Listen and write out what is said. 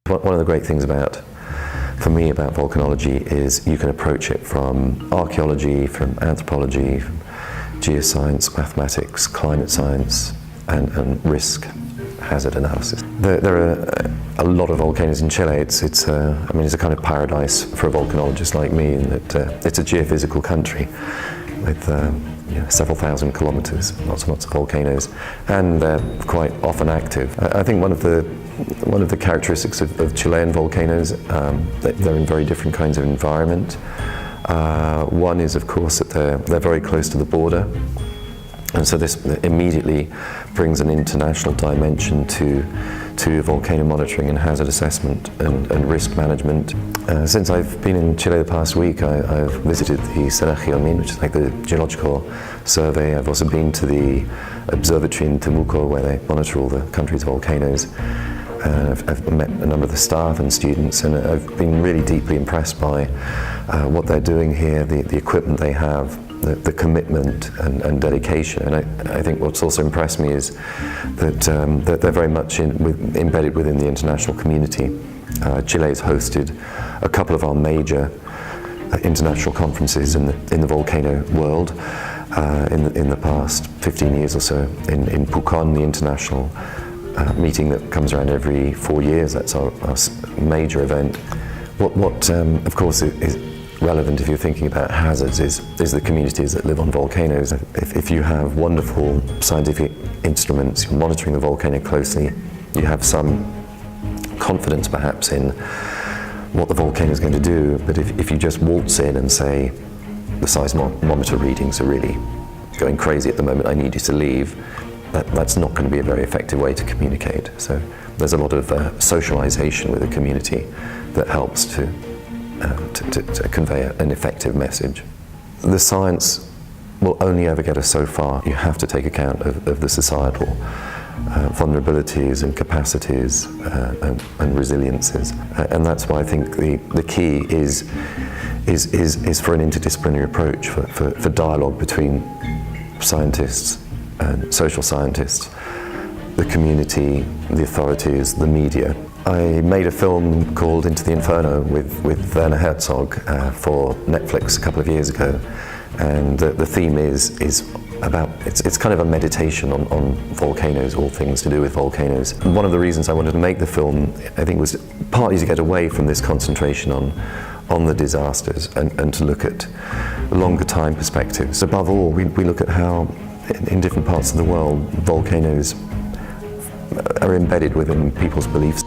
One of the great things for me about volcanology is you can approach it from archaeology, from anthropology, from geoscience, mathematics, climate science, and risk hazard analysis. There are a lot of volcanoes in Chile. It's a kind of paradise for a volcanologist like me, in that it's a geophysical country with several thousand kilometers, lots and lots of volcanoes, and they're quite often active. I think one of the characteristics of Chilean volcanoes, they're in very different kinds of environment. One is, of course, that they're very close to the border, and so this immediately brings an international dimension to volcano monitoring and hazard assessment and risk management. Since I've been in Chile the past week, I've visited the Geomin, which is like the geological survey. I've also been to the observatory in Temuco, where they monitor all the country's volcanoes. I've met a number of the staff and students, and I've been really deeply impressed by what they're doing here, the equipment they have, the commitment and dedication. And I think what's also impressed me is that they're very much embedded within the international community. Chile has hosted a couple of our major international conferences in the volcano world in the past 15 years or so. In Pucón, the international meeting that comes around every 4 years, that's our major event. What of course is relevant if you're thinking about hazards is the communities that live on volcanoes. If you have wonderful scientific instruments, you're monitoring the volcano closely, you have some confidence perhaps in what the volcano is going to do, but if you just waltz in and say the seismometer readings are really going crazy at the moment, I need you to leave, that's not going to be a very effective way to communicate. So there's a lot of socialization with the community that helps to convey an effective message. The science will only ever get us so far. You have to take account of the societal vulnerabilities and capacities and resiliences, and that's why I think the key is for an interdisciplinary approach, for dialogue between scientists and social scientists, the community, the authorities, the media. I made a film called Into the Inferno with Werner Herzog for Netflix a couple of years ago, and the theme is about, it's kind of a meditation on volcanoes, all things to do with volcanoes. And one of the reasons I wanted to make the film, I think, was partly to get away from this concentration on the disasters and to look at longer time perspectives. Above all, we look at how in different parts of the world volcanoes are embedded within people's beliefs.